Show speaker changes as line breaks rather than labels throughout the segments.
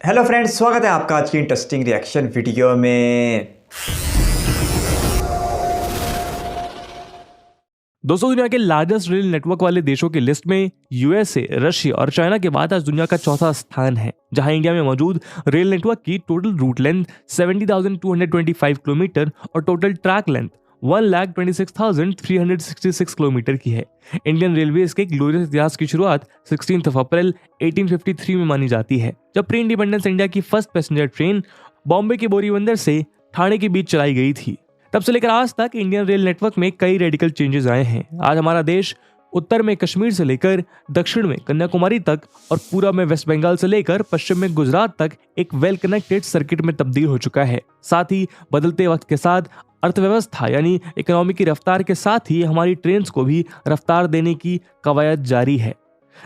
Hello friends, स्वागत है आपका आज की इंटरेस्टिंग रिएक्शन वीडियो में।
दोस्तों, दुनिया के लार्जेस्ट रेल नेटवर्क वाले देशों की लिस्ट में यूएसए, रशिया और चाइना के बाद आज दुनिया का चौथा स्थान है, जहां इंडिया में मौजूद रेल नेटवर्क की टोटल रूट लेंथ 70,225 किलोमीटर और टोटल ट्रैक लेंथ 1,26,366 किलोमीटर की है। इंडियन रेलवेज के ग्लोरियस इतिहास की शुरुआत 16 अप्रैल 1853 में मानी जाती है, जब प्री इंडिपेंडेंस इंडिया की फर्स्ट पैसेंजर ट्रेन बॉम्बे के बोरीबंदर से ठाणे के बीच चलाई गई थी। तब से लेकर आज तक इंडियन रेल नेटवर्क में कई रेडिकल चेंजेस आए हैं। आज हमारा देश उत्तर में कश्मीर से लेकर दक्षिण में कन्याकुमारी तक और पूरब में वेस्ट बंगाल से लेकर पश्चिम में गुजरात तक एक वेल कनेक्टेड सर्किट में तब्दील हो चुका है। साथ ही बदलते वक्त के साथ अर्थव्यवस्था यानी इकोनॉमी की रफ्तार के साथ ही हमारी ट्रेन को भी रफ्तार देने की कवायद जारी है।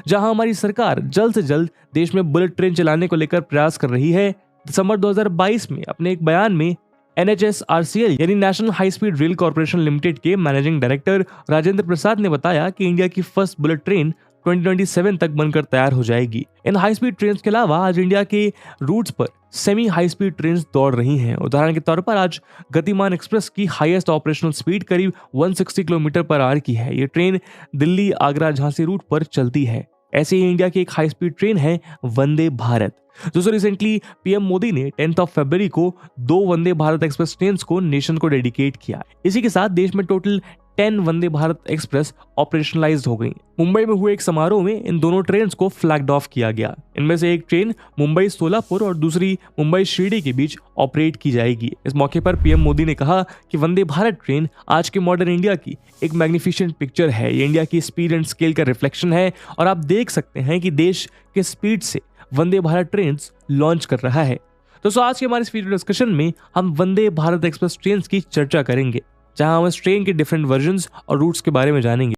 जहां हमारी सरकार जल्द से जल्द देश में बुलेट ट्रेन चलाने को लेकर प्रयास कर रही है। दिसंबर 2022 में अपने एक बयान में NHSRCL यानी national high speed rail corporation limited के मैनेजिंग डायरेक्टर राजेंद्र प्रसाद ने बताया कि इंडिया की फर्स्ट बुलेट ट्रेन 2027 तक बनकर तैयार हो जाएगी। इन हाई स्पीड ट्रेन के अलावा आज इंडिया के रूट्स पर सेमी हाई स्पीड ट्रेन दौड़ रही हैं। उदाहरण के तौर पर आज गतिमान एक्सप्रेस की हाईएस्ट ऑपरेशनल स्पीड करीब 160 किलोमीटर पर आवर की है। ये ट्रेन दिल्ली, आगरा, झांसी रूट पर चलती है। ऐसे ही इंडिया की एक हाई स्पीड ट्रेन है वंदे भारत। दोस्तों, रिसेंटली पीएम मोदी ने 10 फरवरी को 2 वंदे भारत एक्सप्रेस ट्रेन को नेशन को डेडिकेट किया। इसी के साथ देश में टोटल 10 वंदे भारत एक्सप्रेस ऑपरेशनलाइज्ड हो गई। मुंबई में हुए एक समारोह में इन दोनों ट्रेन को फ्लैग्ड ऑफ किया गया। इनमें से एक ट्रेन मुंबई सोलापुर और दूसरी मुंबई शिरडी के बीच ऑपरेट की जाएगी। इस मौके पर पीएम मोदी ने कहा कि वंदे भारत ट्रेन आज के मॉडर्न इंडिया की एक मैग्निफिसेंट पिक्चर है। ये इंडिया की स्पीड एंड स्केल का रिफ्लेक्शन है और आप देख सकते हैं कि देश के स्पीड से वंदे भारत ट्रेन लॉन्च कर रहा है। दोस्तों, आज के हमारे इस वीडियो डिस्कशन में हम वंदे भारत एक्सप्रेस ट्रेन की चर्चा करेंगे, जहां हम इस ट्रेन के डिफरेंट वर्जन्स और रूट्स के बारे में जानेंगे।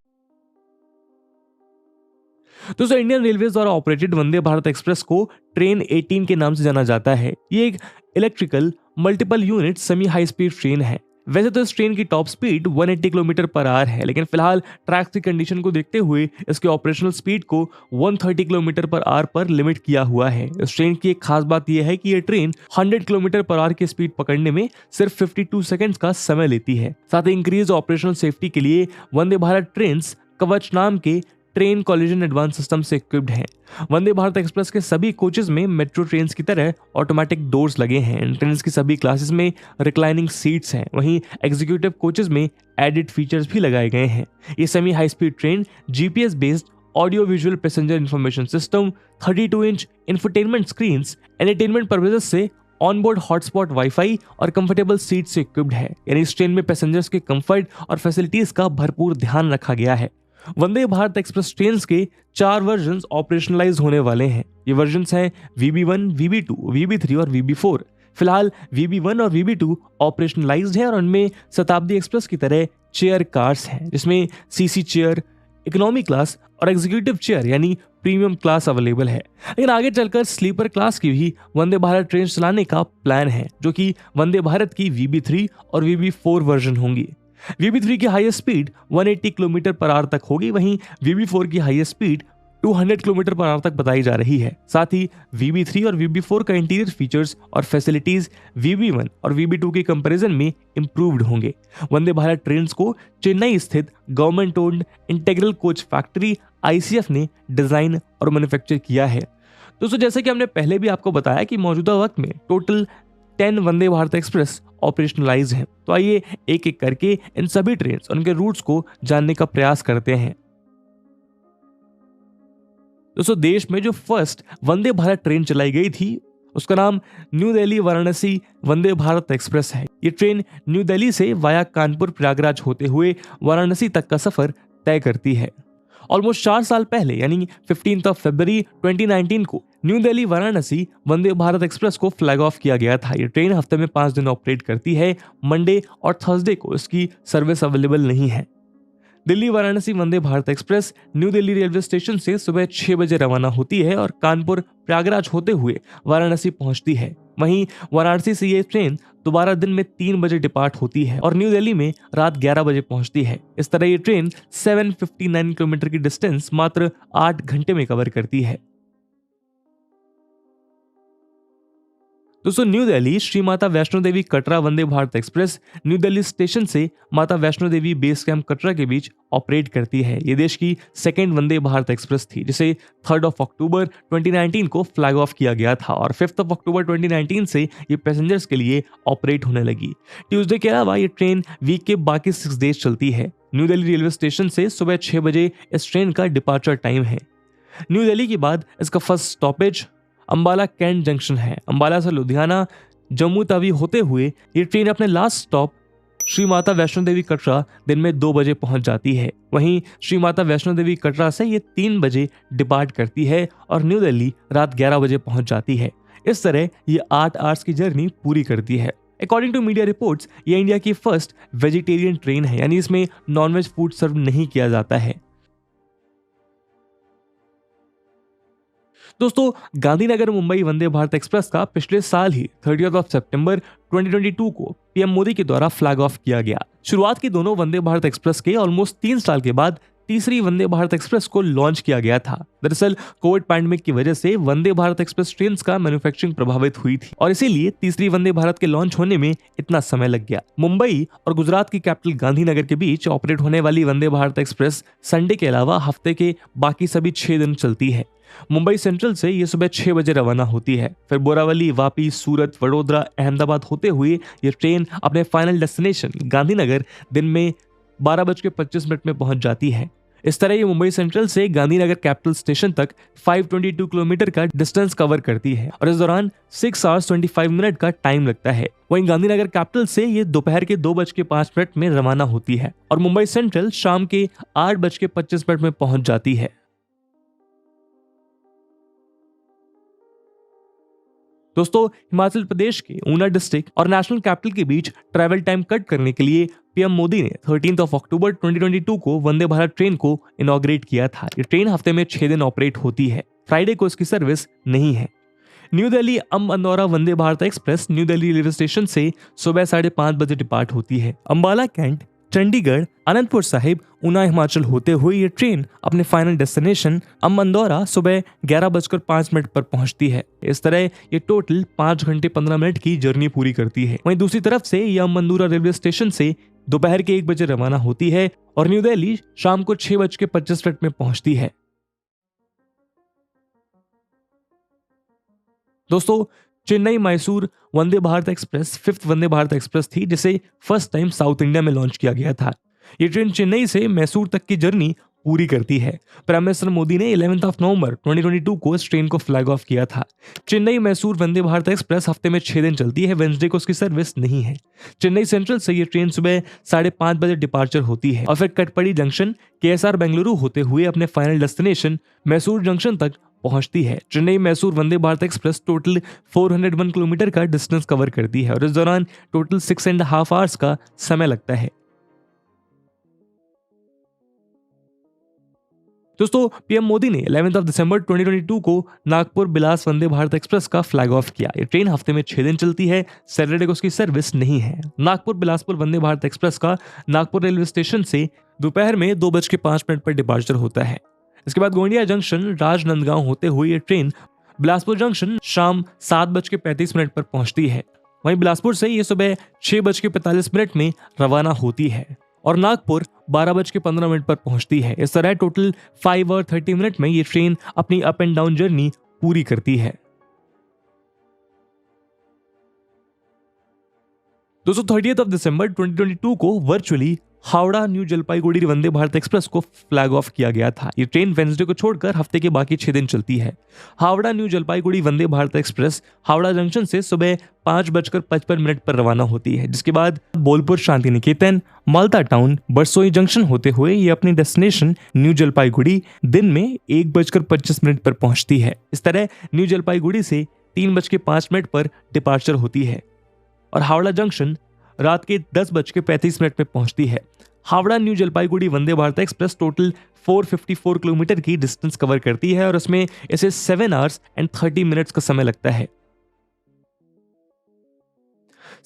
दोस्तों, इंडियन रेलवेज द्वारा ऑपरेटेड वंदे भारत एक्सप्रेस को ट्रेन 18 के नाम से जाना जाता है। ये एक electrical multiple unit semi high speed train है। वैसे तो इस ट्रेन की top speed 180 kilometre per hour है, लेकिन फिलहाल ट्रैक की कंडीशन को देखते हुए इसके ऑपरेशनल स्पीड को 130 किलोमीटर पर आवर पर लिमिट किया हुआ है। इस ट्रेन की एक खास बात यह है कि यह ट्रेन 100 किलोमीटर पर आवर की स्पीड पकड़ने में सिर्फ 52 सेकंड्स का समय लेती है। साथ ही इंक्रीज ऑपरेशनल सेफ्टी के लिए वंदे भारत ट्रेन कवच नाम के ट्रेन कॉलिजन एडवांस सिस्टम से इक्विप्ड हैं। वंदे भारत एक्सप्रेस के सभी कोचेज में मेट्रो ट्रेन की तरह ऑटोमेटिक डोर्स लगे हैं। इन ट्रेन की सभी क्लासेस में रिक्लाइनिंग सीट्स हैं। वहीं एग्जीक्यूटिव कोचेज में एडिड फीचर्स भी लगाए गए हैं। ये semi high speed train GPS based audio visual passenger information system, 32 inch infotainment screen, entertainment purposes से ऑनबोर्ड हॉटस्पॉट वाईफाई और कंफर्टेबल सीट से इक्विप्ड है। यानी इस ट्रेन में पैसेंजर्स के कंफर्ट और फैसिलिटीज का भरपूर ध्यान रखा गया है। वंदे भारत एक्सप्रेस ट्रेन के 4 वर्जन ऑपरेशनलाइज होने वाले हैं। ये वर्जन हैं VB1, VB2, VB3 और VB4। फिलहाल VB1 और VB2 ऑपरेशनलाइज्ड है और उनमें शताब्दी एक्सप्रेस की तरह चेयर कार्स हैं, जिसमें सीसी चेयर, इकोनॉमी क्लास और एग्जीक्यूटिव चेयर यानी प्रीमियम क्लास अवेलेबल है। लेकिन आगे चलकर स्लीपर क्लास की भी वंदे भारत ट्रेन चलाने का प्लान है, जो कि वंदे भारत की VB3 और VB4 वर्जन होंगी। VB3 की highest speed 180 kilometre per hour तक होगी, वहीं VB4 की highest speed 200 kilometre per hour तक बताई जा रही है। साथ ही VB3 और VB4 का इंटीरियर फीचर्स और फैसिलिटीज VB1 और VB2 के कंपैरिजन में इंप्रूव्ड होंगे। वंदे भारत ट्रेन को चेन्नई स्थित government owned integral coach factory ICF ने डिजाइन और मैन्युफैक्चर किया है। दोस्तों, जैसे कि हमने पहले भी आपको बताया कि मौजूदा वक्त में टोटल 10 वंदे भारत एक्सप्रेस ऑपरेशनलाइज हैं। तो आइए एक एक करके इन सभी ट्रेन उनके रूट्स को जानने का प्रयास करते हैं। दोस्तों, देश में जो फर्स्ट वंदे भारत ट्रेन चलाई गई थी उसका नाम न्यू दिल्ली वाराणसी वंदे भारत एक्सप्रेस है। ये ट्रेन न्यू दिल्ली से वाया कानपुर प्रयागराज होते हुए वाराणसी तक का सफर तय करती है। ऑलमोस्ट 4 साल पहले यानी 15 फरवरी 2019 को न्यू दिल्ली वाराणसी वंदे भारत एक्सप्रेस को फ्लैग ऑफ किया गया था। ये ट्रेन हफ्ते में 5 दिन ऑपरेट करती है। मंडे और थर्सडे को इसकी सर्विस अवेलेबल नहीं है। Delhi Varanasi Vande Bharat express new Delhi railway station से सुबह 6 बजे रवाना होती है और कानपुर प्रयागराज होते हुए वाराणसी पहुंचती है। वहीं वाराणसी से ये ट्रेन दोबारा दिन में 3 बजे डिपार्ट होती है और न्यू दिल्ली में रात 11 बजे पहुंचती है। इस तरह ये ट्रेन 759 किलोमीटर की डिस्टेंस मात्र 8 घंटे में कवर करती है। दोस्तों new Delhi Shri Mata Vaishno Devi Katra Vande Bharat express new Delhi station से माता वैष्णो देवी बेस कैंप कटरा के बीच ऑपरेट करती है। ये देश की सेकेंड वंदे भारत एक्सप्रेस थी जिसे 3 अक्टूबर 2019 को फ्लैग ऑफ किया गया था और 5 अक्टूबर 2019 से ये पैसेंजर्स के लिए ऑपरेट होने लगी। ट्यूसडे के अलावा ये ट्रेन वीक के बाकी 6 डेज चलती है। न्यू दिल्ली रेलवे स्टेशन से सुबह 6 बजे इस ट्रेन का डिपार्चर टाइम है। न्यू दिल्ली के बाद इसका first stoppage Ambala cantt junction है। अंबाला से लुधियाना जम्मू तवी होते हुए ये ट्रेन अपने लास्ट स्टॉप श्री माता वैष्णो देवी कटरा दिन में 2 बजे पहुंच जाती है। वहीं श्री माता वैष्णो देवी कटरा से ये 3 बजे डिपार्ट करती है और न्यू दिल्ली रात 11 बजे पहुंच जाती है। इस तरह ये 8 आवर्स की जर्नी पूरी करती है। अकॉर्डिंग टू मीडिया रिपोर्ट्स ये इंडिया की फर्स्ट वेजिटेरियन ट्रेन है, यानी इसमें नॉनवेज फूड सर्व नहीं किया जाता है। दोस्तों गांधीनगर मुंबई वंदे भारत एक्सप्रेस का पिछले साल ही 30 सितंबर 2022 को पीएम मोदी के द्वारा फ्लैग ऑफ किया गया। शुरुआत की दोनों वंदे भारत एक्सप्रेस के ऑलमोस्ट 3 साल के बाद तीसरी वंदे भारत एक्सप्रेस को लॉन्च किया गया था। दरअसल कोविड पैंडेमिक की वजह से वंदे भारत एक्सप्रेस ट्रेन का मैन्युफैक्चरिंग प्रभावित हुई थी और इसीलिए तीसरी वंदे भारत के लॉन्च होने में इतना समय लग गया। मुंबई और गुजरात की कैपिटल गांधीनगर के बीच ऑपरेट होने वाली वंदे भारत एक्सप्रेस संडे के अलावा हफ्ते के बाकी सभी 6 दिन चलती है। मुंबई सेंट्रल से ये सुबह 6 बजे रवाना होती है। फिर बोरावली, वापी, सूरत, वडोदरा, अहमदाबाद होते हुए ये ट्रेन अपने फाइनल डेस्टिनेशन गांधीनगर दिन में 12:25 में पहुंच जाती है। इस तरह ये मुंबई सेंट्रल से गांधीनगर कैपिटल स्टेशन तक 522 किलोमीटर का डिस्टेंस कवर करती है और इस दौरान 6 hours 25 मिनट का टाइम लगता है। वहीं गांधीनगर कैपिटल से ये दोपहर के 2:05 में रवाना होती है और मुंबई सेंट्रल शाम के 8:25 में पहुंच जाती है। दोस्तों हिमाचल प्रदेश के ऊना डिस्ट्रिक्ट और नेशनल कैपिटल के बीच ट्रैवल टाइम कट करने के लिए पीएम मोदी ने 13 अक्टूबर 2022 को वंदे भारत ट्रेन को इनॉग्रेट किया था। ये ट्रेन हफ्ते में 6 दिन ऑपरेट होती है। फ्राइडे को इसकी सर्विस नहीं है। New Delhi Andaura Vande Bharat express new Delhi railway station से सुबह 5:30 बजे डिपार्ट होती है। अंबाला कैंट, चंडीगढ़, अनंतपुर साहिब, ऊना हिमाचल होते हुए ये ट्रेन अपने फाइनल डेस्टिनेशन अंदौरा सुबह 11:05 पर पहुंचती है। इस तरह ये टोटल 5 घंटे 15 मिनट की जर्नी पूरी करती है। वहीं दूसरी तरफ से ये अंदौरा रेलवे स्टेशन से दोपहर के 1 बजे रवाना होती है और न्यू दिल्ली शाम को 6:25 में पहुंचती है। दोस्तों चेन्नई मैसूर वंदे भारत एक्सप्रेस 5th वंदे भारत एक्सप्रेस थी जिसे फर्स्ट टाइम साउथ इंडिया में लॉन्च किया गया था। ये ट्रेन चेन्नई से मैसूर तक की जर्नी पूरी करती है। प्राइम मिनिस्टर मोदी ने 11 नवंबर 2022 को इस ट्रेन को फ्लैग ऑफ किया था। चेन्नई मैसूर वंदे भारत एक्सप्रेस हफ्ते में 6 दिन चलती है। वेडनेसडे को उसकी सर्विस नहीं है। चेन्नई सेंट्रल से ये ट्रेन सुबह 5:30 बजे डिपार्चर होती है और फिर कटपड़ी जंक्शन केएसआर बेंगलुरु होते हुए अपने फाइनल डेस्टिनेशन मैसूर जंक्शन तक पहुंचती है। चेन्नई मैसूर वंदे भारत एक्सप्रेस टोटल 401 किलोमीटर का डिस्टेंस कवर करती है और इस दौरान टोटल 6.5 आवर्स का समय लगता है। दोस्तों पीएम मोदी ने 11 दिसंबर 2022 को नागपुर बिलास वंदे भारत एक्सप्रेस का फ्लैग ऑफ किया। ये ट्रेन हफ्ते में 6 दिन चलती है। सैटरडे को उसकी सर्विस नहीं है। नागपुर बिलासपुर वंदे भारत एक्सप्रेस का नागपुर रेलवे स्टेशन से दोपहर में 2:05 पर डिपार्चर होता है। इसके बाद गोंडिया जंक्शन राजनांदगांव होते हुए ये ट्रेन बिलासपुर जंक्शन शाम 7:35 पर पहुंचती है। वहीं बिलासपुर से ये सुबह 6:45 में रवाना होती है और नागपुर 12:15 पर पहुंचती है। इस तरह टोटल 5 hours 30 मिनट में ये ट्रेन अपनी अप एंड डाउन जर्नी पूरी करती है। दोस्तों 30 दिसंबर 2022 को वर्चुअली हावड़ा न्यू जलपाईगुड़ी वंदे भारत एक्सप्रेस को फ्लैग ऑफ किया गया था। ये ट्रेन वेडनेसडे को छोड़कर हफ्ते के बाकी 6 दिन चलती है। हावड़ा न्यू जलपाईगुड़ी वंदे भारत एक्सप्रेस हावड़ा जंक्शन से सुबह 5:55 पर रवाना होती है, जिसके बाद बोलपुर शांति निकेतन, माल्टा टाउन, बरसोई जंक्शन होते हुए ये अपनी डेस्टिनेशन न्यू जलपाईगुड़ी दिन में 1:25 पर पहुंचती है। इस तरह न्यू जलपाईगुड़ी से 3:05 पर डिपार्चर होती है और हावड़ा जंक्शन रात के 10:35 में पहुंचती है। हावड़ा न्यू जलपाईगुड़ी वंदे भारत एक्सप्रेस टोटल 454 किलोमीटर की डिस्टेंस कवर करती है और उसमें इसे 7 hours 30 मिनट्स का समय लगता है।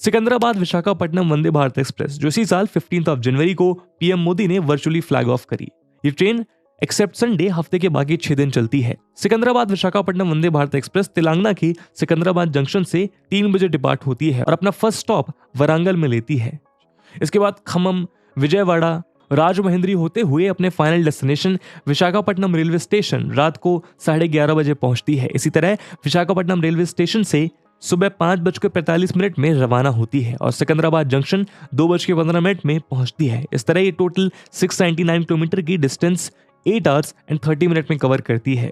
सिकंदराबाद विशाखापट्टनम वंदे भारत एक्सप्रेस जो इसी साल 15 जनवरी को पीएम मोदी ने वर्चुअली फ्लैग ऑफ करी। ये ट्रेन एक्सेप्ट संडे हफ्ते के बाकी 6 दिन चलती है। सिकंदराबाद विशाखापट्टनम वंदे भारत एक्सप्रेस तेलंगाना की सिकंदराबाद जंक्शन से 3 बजे डिपार्ट होती है और अपना फर्स्ट स्टॉप वरांगल में लेती है। इसके बाद खम्मम, विजयवाड़ा, राजमहेंद्री होते हुए अपने final destination Visakhapatnam railway station रात को 11:30 बजे पहुंचती है। इसी तरह विशाखापट्टनम रेलवे स्टेशन से सुबह 5:45 में रवाना होती है और सिकंदराबाद जंक्शन 2:15 में पहुंचती है। इस तरह ये टोटल 699 किलोमीटर की डिस्टेंस 8 आवर्स एंड 30 मिनट में कवर करती है।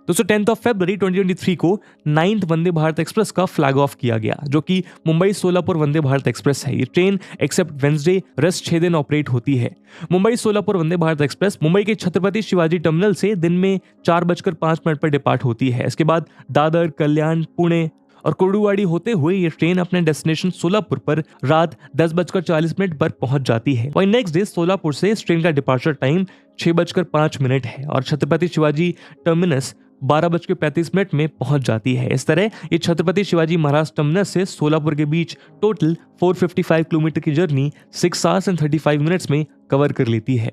दोस्तों 10 फरवरी 2023 को 9th वंदे भारत एक्सप्रेस का फ्लैग ऑफ किया गया, जो कि मुंबई सोलापुर वंदे भारत एक्सप्रेस है। ये ट्रेन एक्सेप्ट वेंसडे रेस्ट 6 दिन ऑपरेट होती है। मुंबई सोलापुर वंदे भारत एक्सप्रेस मुंबई के छत्रपति शिवाजी टर्मिनल से दिन में 4:05 पर डिपार्ट होती है। इसके बाद दादर, कल्याण, पुणे और कुर्डुवाड़ी होते हुए ये ट्रेन अपने डेस्टिनेशन सोलापुर पर रात 10:40 पर पहुंच जाती है। वहीं नेक्स्ट डे सोलापुर से इस ट्रेन का डिपार्चर टाइम 6:05 है और छत्रपति शिवाजी टर्मिनस 12:35 में पहुंच जाती है। इस तरह ये छत्रपति शिवाजी महाराज टर्मिनस से सोलापुर के बीच टोटल 455 किलोमीटर की जर्नी 6 आवर्स एंड 35 मिनट्स में कवर कर लेती है।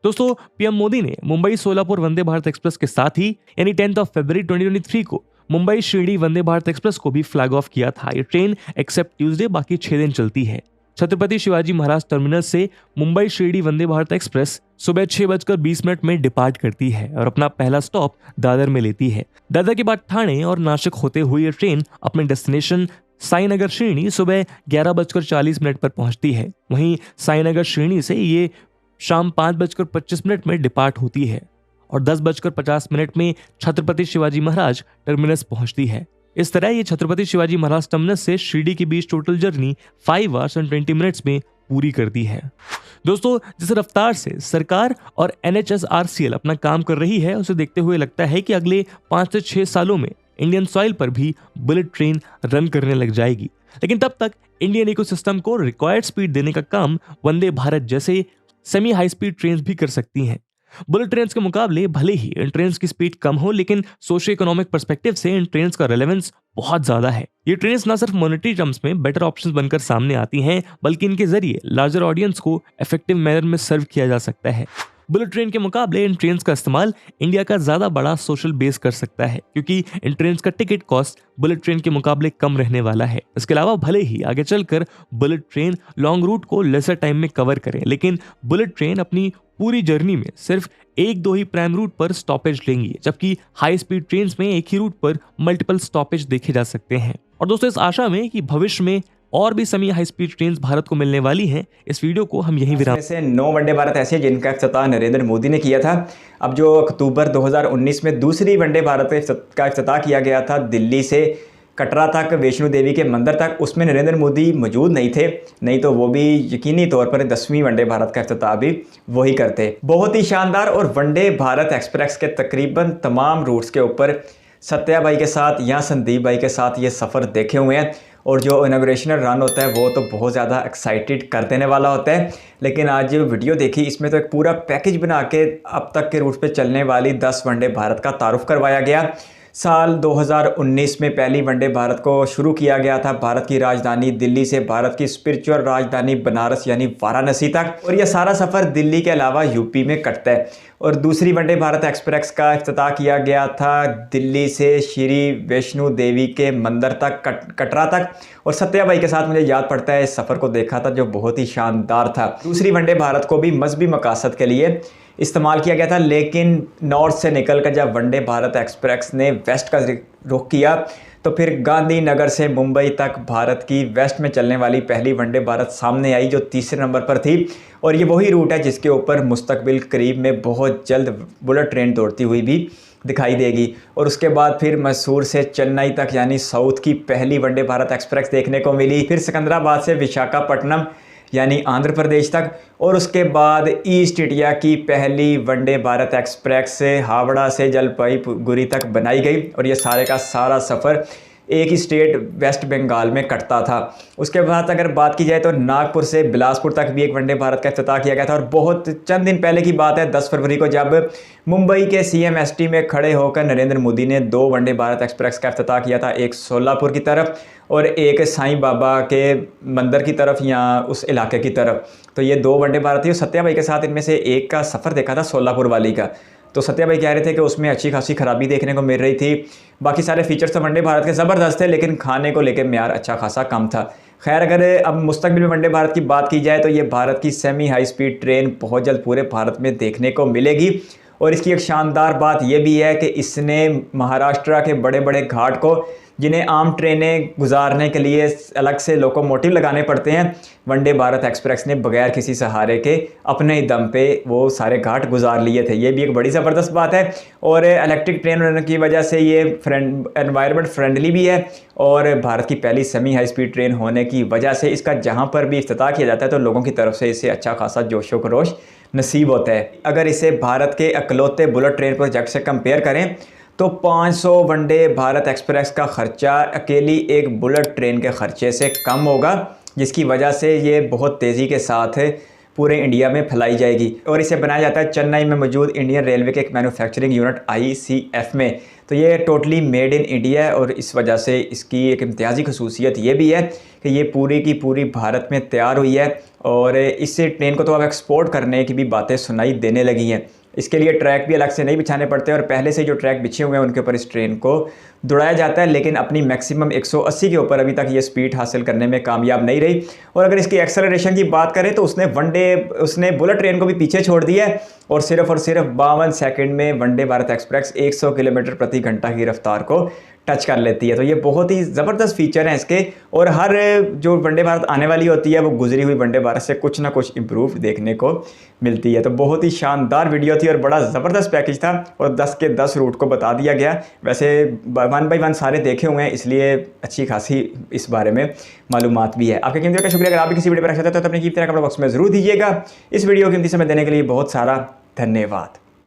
दोस्तों पीएम मोदी ने मुंबई सोलापुर वंदे भारत एक्सप्रेस के साथ ही यानी 10 फरवरी 2023 को मुंबई शिरडी वंदे भारत एक्सप्रेस को भी फ्लैग ऑफ किया था। ये ट्रेन एक्सेप्ट ट्यूसडे बाकी 6 दिन चलती है। छत्रपति शिवाजी महाराज टर्मिनस से मुंबई शिरडी वंदे भारत एक्सप्रेस सुबह 6:20 में डिपार्ट करती है और अपना पहला स्टॉप दादर में लेती है। दादर के बाद ठाणे और नासिक होते हुए ये ट्रेन अपने डेस्टिनेशन साईनगर श्रेणी सुबह 11:40 पर पहुंचती है। वहीं साईनगर श्रेणी से ये शाम 5:25 में डिपार्ट होती है और 10:50 में छत्रपति शिवाजी महाराज टर्मिनस पहुंचती है। इस तरह ये छत्रपति शिवाजी महाराज टर्मिनस से शिरडी के बीच total journey 5 hours and 20 minutes में पूरी करती है। दोस्तों जिस रफ्तार से सरकार और NHSRCL अपना काम कर रही है, उसे देखते हुए लगता है कि अगले 5 से 6 सालों में इंडियन सॉइल पर भी बुलेट ट्रेन रन करने लग जाएगी। लेकिन तब तक इंडियन इकोसिस्टम को रिक्वायर्ड स्पीड देने का काम वंदे भारत जैसे सेमी हाई स्पीड ट्रेन भी कर सकती हैं। बुलेट ट्रेन के मुकाबले भले ही इन ट्रेन की स्पीड कम हो, लेकिन सोशियो इकोनॉमिक पर्सपेक्टिव से इन ट्रेन का रेलेवेंस बहुत ज्यादा है। ये ट्रेन न सिर्फ मॉनेटरी टर्म्स में बेटर ऑप्शंस बनकर सामने आती हैं, बल्कि इनके जरिए लार्जर ऑडियंस को इफेक्टिव मैनर में सर्व किया जा सकता है। बुलेट ट्रेन के मुकाबले इन ट्रेन का इस्तेमाल इंडिया का ज्यादा बड़ा सोशल बेस कर सकता है, क्योंकि इन ट्रेन का टिकट कॉस्ट बुलेट ट्रेन के मुकाबले कम रहने वाला है। इसके अलावा भले ही आगे चलकर बुलेट ट्रेन लॉन्ग रूट को लेसर टाइम में कवर करे, लेकिन बुलेट ट्रेन अपनी पूरी जर्नी में सिर्फ 1-2 ही प्राइम रूट पर स्टॉपेज लेंगी, जबकि हाई स्पीड ट्रेन में एक ही रूट पर मल्टीपल स्टॉपेज देखे जा सकते हैं। और दोस्तों इस आशा में कि भविष्य में और भी semi high speed train Bharat को मिलने वाली हैं, इस वीडियो को हम यहीं विराम।
ऐसे 9 वंदे भारत ऐसे हैं जिनका इफ्तिताह नरेंद्र मोदी ने किया था। अब जो अक्टूबर 2019 में दूसरी वंदे भारत का इफ्तिताह किया गया था दिल्ली से कटरा तक, वैष्णो देवी के मंदिर तक, उसमें नरेंद्र मोदी मौजूद नहीं थे, नहीं तो वो भी यकीनी तौर पर 10वीं वंदे भारत का इफ्तिताह भी वही करते। बहुत ही शानदार और वंदे भारत एक्सप्रेस के तकरीबन तमाम रूट्स के ऊपर सत्या भाई के साथ या संदीप भाई के साथ ये सफ़र देखे हुए हैं, और जो इनॉग्रेशनल रन होता है वो तो बहुत ज़्यादा एक्साइटेड कर देने वाला होता है। लेकिन आज जो वीडियो देखी इसमें तो एक पूरा पैकेज बना के अब तक के रूट पे चलने वाली 10 वंदे भारत का तारुफ करवाया गया। साल 2019 में पहली वंदे भारत को शुरू किया गया था भारत की राजधानी दिल्ली से भारत की स्पिरिचुअल राजधानी बनारस यानी वाराणसी तक, और यह सारा सफ़र दिल्ली के अलावा यूपी में कटता है। और दूसरी वंदे भारत एक्सप्रेस का इफ्तिताह किया गया था दिल्ली से श्री वैष्णो देवी के मंदिर तक, कटरा तक, और सत्या भाई के साथ मुझे याद पड़ता है इस सफ़र को देखा था जो बहुत ही शानदार था। दूसरी वंदे भारत को भी मजहबी मकासद के लिए इस्तेमाल किया गया था, लेकिन नॉर्थ से निकलकर जब वंदे भारत एक्सप्रेस ने वेस्ट का रुख किया तो फिर गांधीनगर से मुंबई तक भारत की वेस्ट में चलने वाली पहली वंदे भारत सामने आई, जो तीसरे नंबर पर थी। और ये वही रूट है जिसके ऊपर मुस्तकबिल करीब में बहुत जल्द बुलेट ट्रेन दौड़ती हुई भी दिखाई देगी। और उसके बाद फिर मैसूर से चेन्नई तक यानी साउथ की पहली वंदे भारत एक्सप्रेस देखने को मिली। फिर सिकंदराबाद से विशाखापट्टनम यानी आंध्र प्रदेश तक, और उसके बाद ईस्ट इंडिया की पहली वंदे भारत एक्सप्रेस से हावड़ा से जलपाईगुड़ी तक बनाई गई। और ये सारे का सारा सफ़र एक ही स्टेट वेस्ट बंगाल में कटता था। उसके बाद अगर बात की जाए तो नागपुर से बिलासपुर तक भी एक वनडे भारत का इफ्तिताह किया गया था। और बहुत चंद दिन पहले की बात है, 10 फरवरी को, जब मुंबई के CMST में खड़े होकर नरेंद्र मोदी ने 2 वनडे भारत एक्सप्रेस का इफ्तिताह किया था, एक सोलापुर की तरफ और एक साईं बाबा के मंदिर की तरफ या उस इलाके की तरफ। तो ये 2 वनडे भारत थी और सत्या भाई के साथ इनमें से एक का सफ़र देखा था, सोलापुर वाली का। तो सत्या भाई कह रहे थे कि उसमें अच्छी खासी खराबी देखने को मिल रही थी। बाकी सारे फीचर्स तो वनडे भारत के ज़बरदस्त थे, लेकिन खाने को लेकर म्यार अच्छा खासा कम था। खैर, अगर अब मुस्तकबिल में वनडे भारत की बात की जाए तो ये भारत की सेमी हाई स्पीड ट्रेन बहुत जल्द पूरे भारत में देखने को मिलेगी। और इसकी एक शानदार बात यह भी है कि इसने महाराष्ट्र के बड़े बड़े घाट को, जिन्हें आम ट्रेनें गुजारने के लिए अलग से लोकोमोटिव लगाने पड़ते हैं, वनडे भारत एक्सप्रेस ने बगैर किसी सहारे के अपने ही दम पे वो सारे घाट गुजार लिए थे। ये भी एक बड़ी ज़बरदस्त बात है। और इलेक्ट्रिक ट्रेन होने की वजह से ये एनवायरनमेंट फ्रेंडली भी है। और भारत की पहली सेमी हाई स्पीड ट्रेन होने की वजह से इसका जहाँ पर भी इफ्तिताह किया जाता है तो लोगों की तरफ से इसे अच्छा खासा जोशो खरोश नसीब होता है। अगर इसे भारत के इकलौते बुलेट ट्रेन प्रोजेक्ट से कंपेयर करें तो 500 वनडे भारत एक्सप्रेस का खर्चा अकेली एक बुलेट ट्रेन के खर्चे से कम होगा, जिसकी वजह से ये बहुत तेज़ी के साथ पूरे इंडिया में फैलाई जाएगी। और इसे बनाया जाता है चेन्नई में मौजूद इंडियन रेलवे के एक मैन्युफैक्चरिंग यूनिट ICF में। तो ये टोटली मेड इन इंडिया है और इस वजह से इसकी एक इम्तियाज़ी खसूसियत ये भी है कि ये पूरी की पूरी भारत में तैयार हुई है। और इससे ट्रेन को तो अब एक्सपोर्ट करने की भी बातें सुनाई देने लगी हैं। इसके लिए ट्रैक भी अलग से नहीं बिछाने पड़ते और पहले से जो ट्रैक बिछे हुए हैं उनके ऊपर इस ट्रेन को दौड़ाया जाता है। लेकिन अपनी मैक्सिमम 180 के ऊपर अभी तक ये स्पीड हासिल करने में कामयाब नहीं रही। और अगर इसकी एक्सेलरेशन की बात करें तो उसने बुलेट ट्रेन को भी पीछे छोड़ दिया है और सिर्फ 52 सेकंड में वनडे भारत एक्सप्रेस 100 किलोमीटर प्रति घंटा की रफ्तार को टच कर लेती है। तो ये बहुत ही ज़बरदस्त फीचर हैं इसके। और हर जो वनडे भारत आने वाली होती है वो गुजरी हुई वनडे भारत से कुछ ना कुछ इम्प्रूव देखने को मिलती है। तो बहुत ही शानदार वीडियो थी और बड़ा ज़बरदस्त पैकेज था और 10 के 10 रूट को बता दिया गया। वैसे 1 बाय 1 सारे देखे हुए हैं, इसलिए अच्छी खासी इस बारे में मालूमात भी है। आपके कीमती का शुक्रिया। अगर आप भी किसी वीडियो पर रख सकते हो तो अपनी कीमती रकम बॉक्स में ज़रूर दीजिएगा। इस वीडियो को कीमती समय देने के लिए बहुत सारा धन्यवाद।